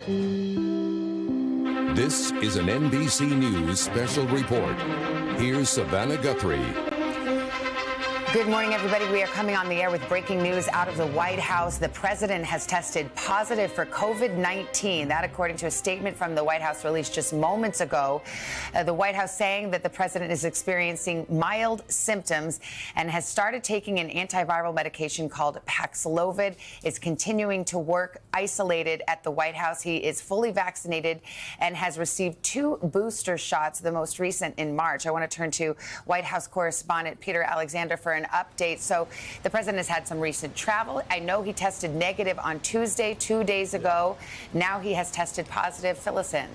This is an NBC News special report. Here's Savannah Guthrie. Good morning, everybody. We are coming on the air with breaking news out of the White House. The president has tested positive for COVID-19. That, according to a statement from the White House released just moments ago. The White House saying that the president is experiencing mild symptoms and has started taking an antiviral medication called Paxlovid. Is continuing to work isolated at the White House. He is fully vaccinated and has received 2 booster shots, the most recent in March. I want to turn to White House correspondent Peter Alexander for an update. So the president has had some recent travel. I know he tested negative on Tuesday, 2 days ago. Now he has tested positive. Fill us in.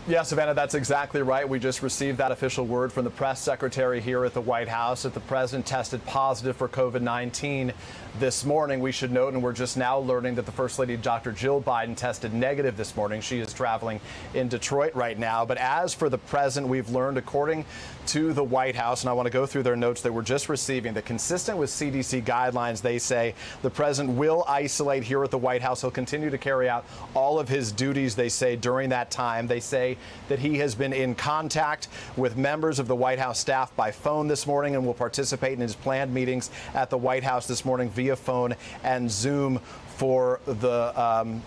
Yeah, Savannah, that's exactly right. We just received that official word from the press secretary here at the White House that the president tested positive for COVID-19 this morning. We should note, and we're just now learning, that the First Lady, Dr. Jill Biden, tested negative this morning. She is traveling in Detroit right now. But as for the president, we've learned, according to the White House, and I want to go through their notes that we're just receiving, that consistent with CDC guidelines, they say the president will isolate here at the White House. He'll continue to carry out all of his duties, they say, during that time. They say that he has been in contact with members of the White House staff by phone this morning and will participate in his planned meetings at the White House this morning via phone and Zoom for the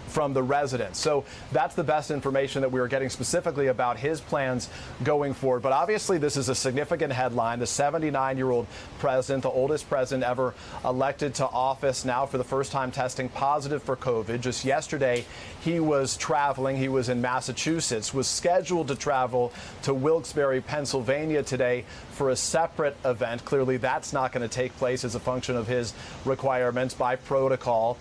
from the residents. So that's the best information that we are getting specifically about his plans going forward. But obviously, this is a significant headline. The 79-year-old president, the oldest president ever elected to office, now for the first time testing positive for COVID. Just yesterday, he was traveling. He was in Massachusetts, was scheduled to travel to Wilkes-Barre, Pennsylvania today for a separate event. Clearly, that's not going to take place as a function of his requirements by protocol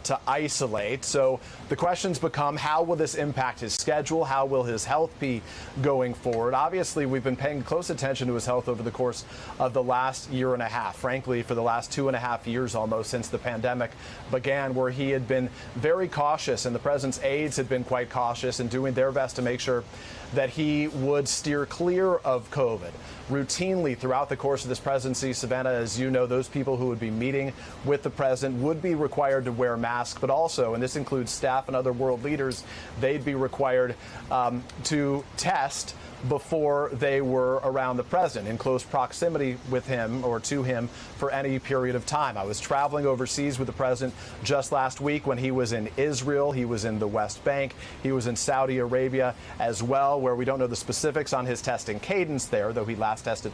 to isolate. So the questions become, how will this impact his schedule? How will his health be going forward? Obviously, we've been paying close attention to his health over the course of the last year and a half, frankly, for the last 2.5 years almost since the pandemic began, where he had been very cautious and the president's aides had been quite cautious in doing their best to make sure that he would steer clear of COVID. Routinely throughout the course of this presidency, Savannah, as you know, those people who would be meeting with the president would be required to wear masks, but also, and this includes staff and other world leaders, they'd be required to test before they were around the president in close proximity with him or to him for any period of time. I was traveling overseas with the president just last week when he was in Israel. He was in the West Bank. He was in Saudi Arabia as well, where we don't know the specifics on his testing cadence there, though he last tested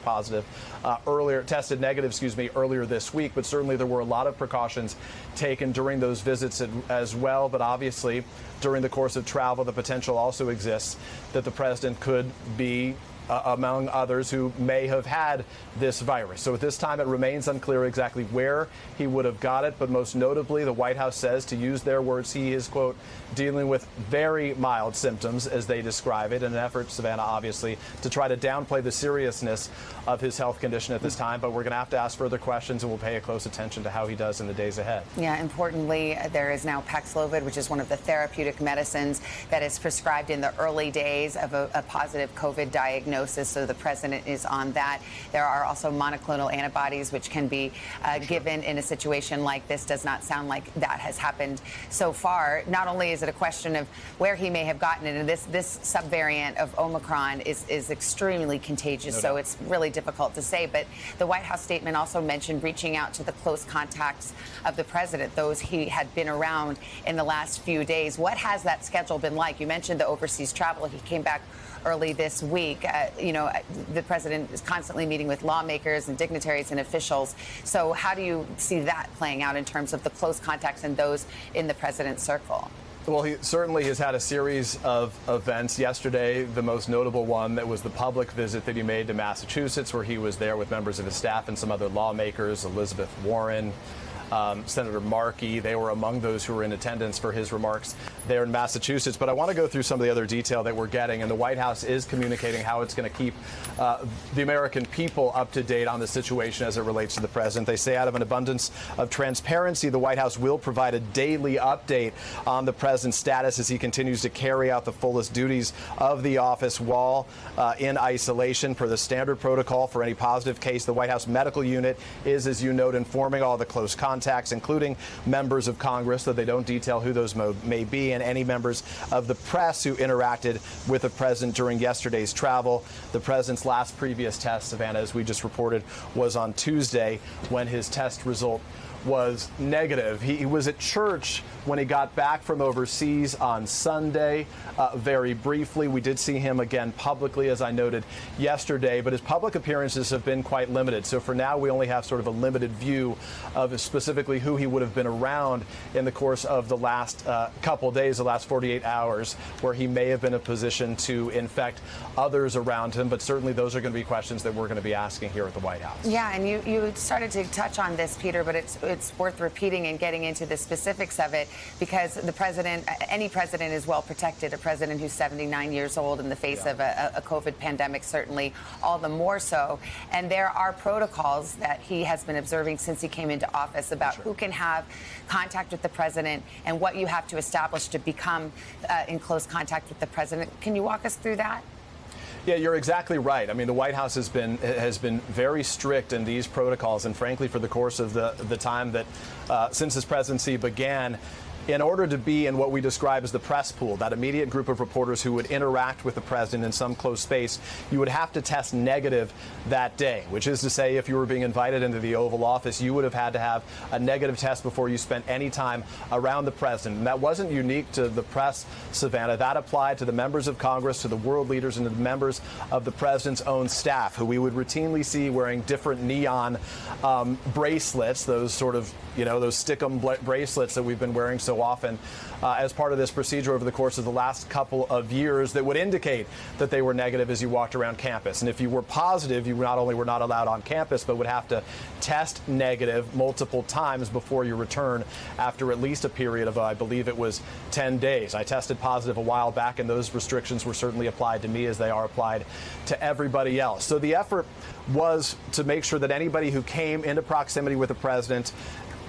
negative, earlier this week. But certainly there were a lot of precautions taken during those visits as well. But obviously, during the course of travel, the potential also exists that the president could be among others who may have had this virus. So at this time, it remains unclear exactly where he would have got it. But most notably, the White House says, to use their words, he is, quote, dealing with very mild symptoms, as they describe it, in an effort, Savannah, obviously, to try to downplay the seriousness of his health condition at this time. But we're going to have to ask further questions, and we'll pay a close attention to how he does in the days ahead. Yeah, importantly, there is now Paxlovid, which is one of the therapeutic medicines that is prescribed in the early days of a positive COVID diagnosis. So the president is on that. There are also monoclonal antibodies, which can be given in a situation like this. Does not sound like that has happened so far. Not only is it a question of where he may have gotten it, and this subvariant of Omicron is extremely contagious, no doubt. So it's really difficult to say. But the White House statement also mentioned reaching out to the close contacts of the president, those he had been around in the last few days. What has that schedule been like? You mentioned the overseas travel. He came back early this week. The president is constantly meeting with lawmakers and dignitaries and officials. So how do you see that playing out in terms of the close contacts and those in the president's circle? Well, he certainly has had a series of events. Yesterday, the most notable one, that was the public visit that he made to Massachusetts, where he was there with members of his staff and some other lawmakers, Elizabeth Warren, Senator Markey. They were among those who were in attendance for his remarks there in Massachusetts. But I want to go through some of the other detail that we're getting. And the White House is communicating how it's going to keep the American people up to date on the situation as it relates to the president. They say, out of an abundance of transparency, the White House will provide a daily update on the president's status as he continues to carry out the fullest duties of the office while in isolation. Per the standard protocol for any positive case, the White House medical unit is, as you note, informing all the close contacts contacts, including members of Congress, though they don't detail who those may be, and any members of the press who interacted with the president during yesterday's travel. The president's last previous test, Savannah, as we just reported, was on Tuesday when his test result was negative. He was at church when he got back from overseas on Sunday. Very briefly, we did see him again publicly, as I noted yesterday, but his public appearances have been quite limited. So for now, we only have sort of a limited view of specifically who he would have been around in the course of the last couple days, the last 48 hours, where he may have been in a position to infect others around him. But certainly those are going to be questions that we're going to be asking here at the White House. Yeah, and you started to touch on this, Peter, but it's worth repeating and getting into the specifics of it, because the president, any president, is well protected. A president who's 79 years old in the face of a COVID pandemic, certainly all the more so. And there are protocols that he has been observing since he came into office about who can have contact with the president and what you have to establish to become in close contact with the president. Can you walk us through that? Yeah, you're exactly right. I mean, the White House has been very strict in these protocols, and frankly, for the course of the time that since his presidency began, in order to be in what we describe as the press pool, that immediate group of reporters who would interact with the president in some close space, you would have to test negative that day, which is to say, if you were being invited into the Oval Office, you would have had to have a negative test before you spent any time around the president. And that wasn't unique to the press, Savannah. That applied to the members of Congress, to the world leaders, and to the members of the president's own staff, who we would routinely see wearing different neon bracelets, those sort of, those stick-em bracelets that we've been wearing so often as part of this procedure over the course of the last couple of years that would indicate that they were negative as you walked around campus. And if you were positive, you not only were not allowed on campus, but would have to test negative multiple times before your return after at least a period of, I believe it was 10 days. I tested positive a while back, and those restrictions were certainly applied to me as they are applied to everybody else. So the effort was to make sure that anybody who came into proximity with the president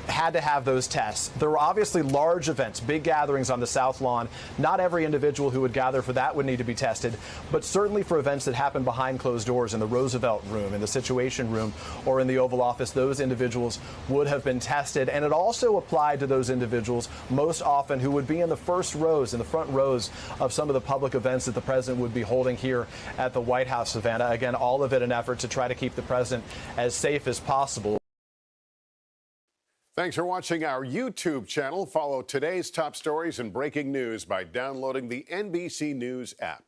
had to have those tests. There were obviously large events, big gatherings on the South Lawn. Not every individual who would gather for that would need to be tested, but certainly for events that happen behind closed doors in the Roosevelt Room, in the Situation Room, or in the Oval Office, those individuals would have been tested. And it also applied to those individuals most often who would be in the first rows, in the front rows of some of the public events that the president would be holding here at the White House, Savannah. Again, all of it an effort to try to keep the president as safe as possible. Thanks for watching our YouTube channel. Follow today's top stories and breaking news by downloading the NBC News app.